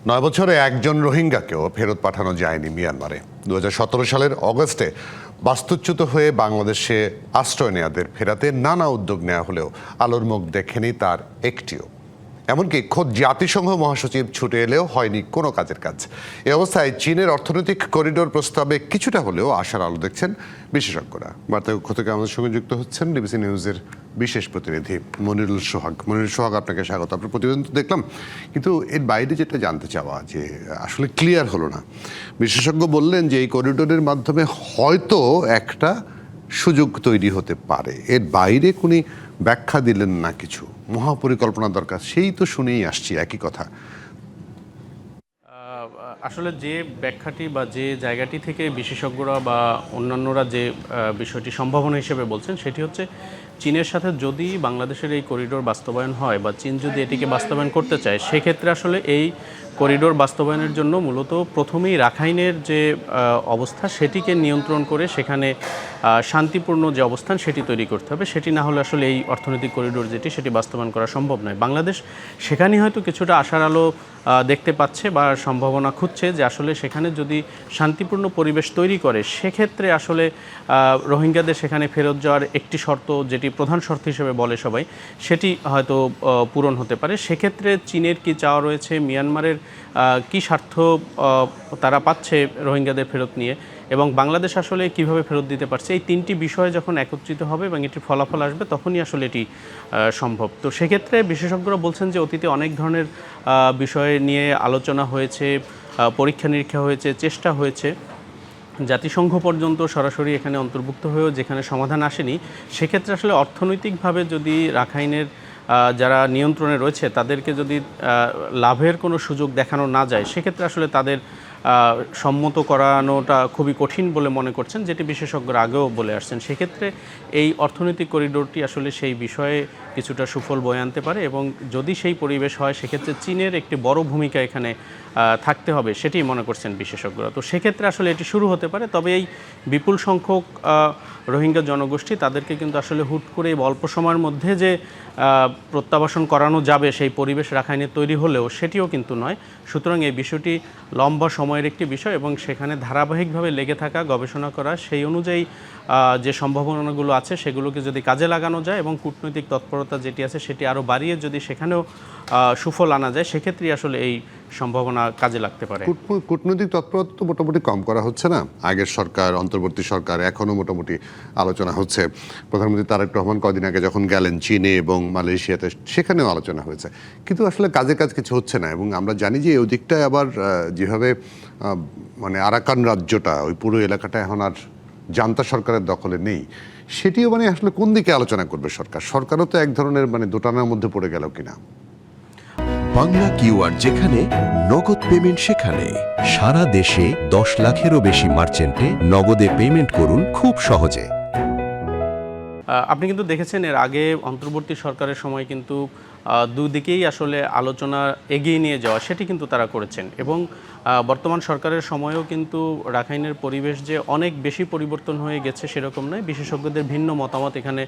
9 বছরে একজন রোহিঙ্গাকেও ফেরত পাঠানো যায়নি মিয়ানমারে। 2017 সালের অগস্টে বাস্তুচ্যুত হয়ে বাংলাদেশে আশ্রয় নেয়াদের ফেরাতে নানা উদ্যোগ নেওয়া হলেও আলোর মুখ দেখেনি তার একটিও। এমনকি খোদ জাতিসংঘ মহাসচিব ছুটে এলেও হয়নি কোনো কাজের কাজ। এ অবস্থায় চীনের অর্থনৈতিক করিডোর প্রস্তাবে কিছুটা হলেও আশার আলো দেখছেন বিশেষজ্ঞরা। বার্তাকক্ষ থেকে আমাদের সঙ্গে যুক্ত হচ্ছেন ডিবিসি নিউজের বিশেষ প্রতিনিধি মনিরুল সোহাগ। মনিরুল সোহাগ, আপনাকে স্বাগত। আপনার প্রতিবেদন তো দেখলাম, কিন্তু এর বাইরে যেটা জানতে চাওয়া যে আসলে ক্লিয়ার হলো না। বিশেষজ্ঞ বললেন যে এই করিডোরের মাধ্যমে হয়তো একটা সুযোগ তৈরি হতে পারে, এর বাইরে কোনো ব্যাখ্যা দিলেন না। কিছু মহাপরিকল্পনা দরকার, সেই তো শুনেই আসছি একই কথা। আসলে যে ব্যাখ্যাটি বা যে জায়গাটি থেকে বিশেষজ্ঞরা বা অন্যান্যরা যে বিষয়টি সম্ভাবনা হিসেবে বলছেন সেটি হচ্ছে চীনের সাথে যদি বাংলাদেশের এই করিডোর বাস্তবায়ন হয় বা চীন যদি এটিকে বাস্তবায়ন করতে চায়, সেক্ষেত্রে আসলে এই করিডোর বাস্তবায়নের জন্য মূলত প্রথমেই রাখাইনের যে অবস্থা সেটিকে নিয়ন্ত্রণ করে সেখানে শান্তিপূর্ণ যে অবস্থান সেটি তৈরি করতে হবে। সেটি না হলে আসলে এই অর্থনৈতিক করিডোর যেটি সেটি বাস্তবায়ন করা সম্ভব নয়। বাংলাদেশ সেখানেই হয়তো কিছুটা আশার আলো দেখতে পাচ্ছে বা সম্ভাবনা খুঁজছে যে আসলে সেখানে যদি শান্তিপূর্ণ পরিবেশ তৈরি করে, সেক্ষেত্রে আসলে রোহিঙ্গাদের সেখানে ফেরত যাওয়ার একটি শর্ত, যেটি প্রধান শর্ত হিসেবে বলে সবাই, সেটি হয়তো পূরণ হতে পারে। সেক্ষেত্রে চীনের কি চাওয়া রয়েছে, মিয়ানমারের কি স্বার্থ তারা পাচ্ছে রোহিঙ্গাদের ফেরত নিয়ে, এবং বাংলাদেশ আসলে কিভাবে ফেরত দিতে পারছে, এই তিনটি বিষয় যখন একত্রিত হবে এবং এটির ফলাফল আসবে তখনই আসলে এটি সম্ভব। তো সেক্ষেত্রে বিশেষজ্ঞরা বলছেন যে অতীতে অনেক ধরনের বিষয় নিয়ে আলোচনা হয়েছে, পরীক্ষা নিরীক্ষা হয়েছে, চেষ্টা হয়েছে, জাতিসংঘ পর্যন্ত সরাসরি এখানে অন্তর্ভুক্ত হয়েও যেখানে সমাধান আসেনি। সেক্ষেত্রে আসলে অর্থনৈতিকভাবে যদি রাখাইনের যারা নিয়ন্ত্রণে রয়েছে তাদেরকে যদি লাভের কোনো সুযোগ দেখানো না যায়, সেক্ষেত্রে আসলে তাদের সম্মত করানোটা খুবই কঠিন বলে মনে করছেন, যেটি বিশেষজ্ঞরা আগেও বলে আসছেন। সেক্ষেত্রে এই অর্থনৈতিক করিডোরটি আসলে সেই বিষয়ে কিছুটা সুফল বয়ে আনতে পারে, এবং যদি সেই পরিবেশ হয় সেক্ষেত্রে চীনের একটি বড় ভূমিকা এখানে থাকতে হবে, সেটি মনে করছেন বিশেষজ্ঞরা। তো সেক্ষেত্রে আসলে এটি শুরু হতে পারে। তবে এই বিপুল সংখ্যক রোহিঙ্গা জনগোষ্ঠী, তাদেরকে কিন্তু আসলে হুট করে অল্প সময়ের মধ্যে যে প্রত্যাবাসন করানো যাবে সেই পরিবেশ রাখাইনে তৈরি হলেও সেটিও কিন্তু নয়। সুতরাং এই বিষয়টি লম্বা সময়ের একটি বিষয়, এবং সেখানে ধারাবাহিকভাবে লেগে থাকা, গবেষণা করা, সেই অনুযায়ী যে সম্ভাবনাগুলো আছে সেগুলোকে যদি কাজে লাগানো যায় এবং কূটনৈতিক তৎপরতা যেটি আছে সেটি আরও বাড়িয়ে যদি সেখানেও সুফল আনা যায়, সেক্ষেত্রেই আসলে এই সম্ভাবনা কাজে লাগতে পারে। কূটনৈতিক তৎপরতা তো মোটামুটি কম করা হচ্ছে না। আগের সরকার, অন্তর্বর্তী সরকার, এখনও মোটামুটি আলোচনা হচ্ছে। প্রধানমন্ত্রী তারেক রহমান কদিন আগে যখন গেলেন চীনে এবং মালয়েশিয়াতে, সেখানেও আলোচনা হয়েছে, কিন্তু আসলে কাজে কাজ কিছু হচ্ছে না। এবং আমরা জানি যে ওই দিকটায় আবার যেভাবে মানে আরাকান রাজ্যটা, ওই পুরো এলাকাটা এখন আর জান্তা সরকারের দখলে নেই। সেটিও মানে আসলে কোন দিকে আলোচনা করবে সরকার? সরকারও তো এক ধরনের মানে দোটানার মধ্যে পড়ে গেল কিনা। বাংলা কিউআর, যেখানে নগদ পেমেন্ট সেখানে। সারা দেশে 10 লাখেরও বেশি মার্চেন্টে নগদে পেমেন্ট করুন খুব সহজে। আপনি কিন্তু দেখেছেন এর আগে অন্তর্বর্তী সরকারের সময় কিন্তু দুদিকেই আসলে আলোচনা এগিয়ে নিয়ে যাওয়া সেটি কিন্তু তারা করেছেন, এবং বর্তমান সরকারের সময়েও কিন্তু রাখাইনের পরিবেশ যে অনেক বেশি পরিবর্তন হয়ে গেছে সেরকম নয়। বিশেষজ্ঞদের ভিন্ন মতামত এখানে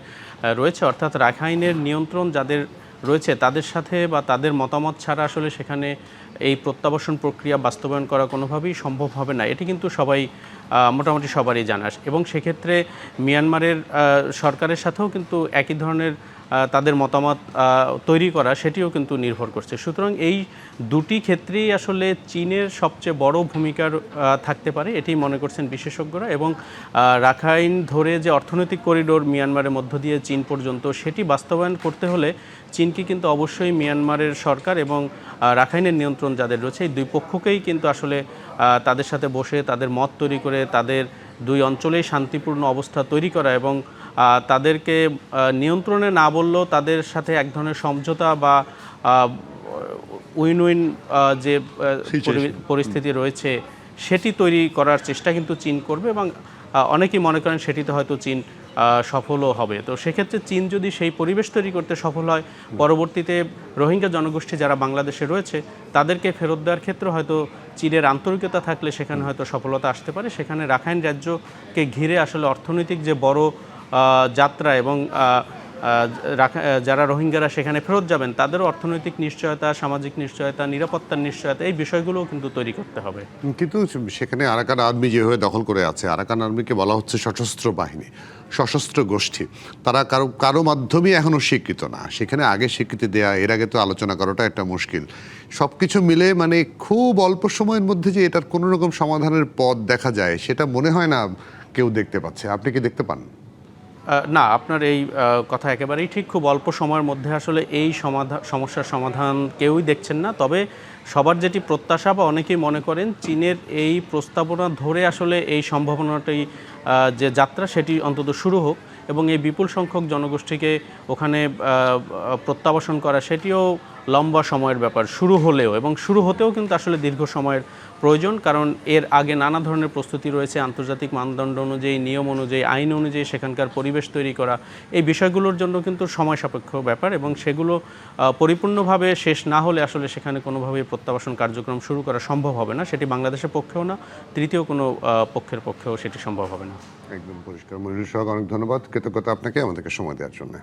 রয়েছে, অর্থাৎ রাখাইনের নিয়ন্ত্রণ যাদের রয়েছে তাদের সাথে বা তাদের মতামত ছাড়া আসলে সেখানে এই প্রত্যাবাসন প্রক্রিয়া বাস্তবায়ন করা কোনোভাবেই সম্ভব হবে না, এটি কিন্তু সবাই মোটামুটি সবারই জানা। এবং সেক্ষেত্রে মিয়ানমারের সরকারের সাথেও কিন্তু একই ধরনের তাদের মতামত তৈরি করা সেটিও কিন্তু নির্ভর করছে। সুতরাং এই দুটি ক্ষেত্রেই আসলে চীনের সবচেয়ে বড় ভূমিকা থাকতে পারে, এটি মনে করছেন বিশেষজ্ঞরা। এবং রাখাইন ধরে যে অর্থনৈতিক করিডোর মিয়ানমারের মধ্য দিয়ে চীন পর্যন্ত, সেটি বাস্তবায়ন করতে হলে চীনকে কিন্তু অবশ্যই মিয়ানমারের সরকার এবং রাখাইনের নিয়ন্ত্রণ যাদের রয়েছে এই দুই পক্ষকেই কিন্তু আসলে তাদের সাথে বসে তাদের মত তৈরি করে তাদের দুই অঞ্চলেই শান্তিপূর্ণ অবস্থা তৈরি করা, এবং তাদেরকে নিয়ন্ত্রণে না বললেও তাদের সাথে এক ধরনের সমঝোতা বা উইন উইন যে পরিস্থিতি রয়েছে সেটি তৈরি করার চেষ্টা কিন্তু চীন করবে, এবং অনেকেই মনে করেন সেটিতে হয়তো চীন সফলও হবে। তো সেক্ষেত্রে চীন যদি সেই পরিবেশ তৈরি করতে সফল হয়, পরবর্তীতে রোহিঙ্গা জনগোষ্ঠী যারা বাংলাদেশে রয়েছে তাদেরকে ফেরত দেওয়ার ক্ষেত্রে হয়তো চীনের আন্তরিকতা থাকলে সেখানে হয়তো সফলতা আসতে পারে। সেখানে রাখাইন রাজ্যকে ঘিরে আসলে অর্থনৈতিক যে বড় যাত্রা এবং যারা রোহিঙ্গারা সেখানে ফেরত যাবেন তাদেরও অর্থনৈতিক নিশ্চয়তা, সামাজিক নিশ্চয়তা, নিরাপত্তার নিশ্চয়তা, এই বিষয়গুলোও কিন্তু তৈরি করতে হবে। কিন্তু সেখানে আরাকান আর্মি যেভাবে দখল করে আছে, আরাকান আর্মিকে বলা হচ্ছে সশস্ত্র বাহিনী, সশস্ত্র গোষ্ঠী, তারা কারো মাধ্যমেই এখনো স্বীকৃত না। সেখানে আগে স্বীকৃতি দেয়া, এর আগে তো আলোচনা করাটা একটা মুশকিল। সব কিছু মিলে মানে খুব অল্প সময়ের মধ্যে যে এটার কোনো রকম সমাধানের পথ দেখা যায় সেটা মনে হয় না কেউ দেখতে পাচ্ছে। আপনি কি দেখতে পান? না, আপনার এই কথা একেবারেই ঠিক। খুব অল্প সময়ের মধ্যে আসলে এই সমস্যার সমাধান কেউই দেখছেন না। তবে সবার যেটি প্রত্যাশা বা অনেকেই মনে করেন চীনের এই প্রস্তাবনা ধরে আসলে এই সম্ভাবনাটাই যে যাত্রা সেটি অন্তত শুরু হোক এবং এই বিপুল সংখ্যক জনগোষ্ঠীকে ওখানে প্রত্যাবাসন করা সেটিও লম্বা সময়ের ব্যাপার শুরু হলেও, এবং শুরু হতেও কিন্তু আসলে দীর্ঘ সময়ের প্রয়োজন। কারণ এর আগে নানা ধরনের প্রস্তুতি রয়েছে, আন্তর্জাতিক মানদণ্ড অনুযায়ী, নিয়ম অনুযায়ী, আইন অনুযায়ী সেখানকার পরিবেশ তৈরি করা, এই বিষয়গুলোর জন্য কিন্তু সময় সাপেক্ষ ব্যাপার এবং সেগুলো পরিপূর্ণভাবে শেষ না হলে আসলে সেখানে কোনোভাবেই প্রত্যাবাসন কার্যক্রম শুরু করা সম্ভব হবে না। সেটি বাংলাদেশের পক্ষেও না, তৃতীয় কোনো পক্ষের পক্ষেও সেটি সম্ভব হবে না। একদম পরিষ্কার। মনিরুল সোহাগ, অনেক ধন্যবাদ, কৃতজ্ঞতা আপনাকে আমাদেরকে সময় দেওয়ার জন্য।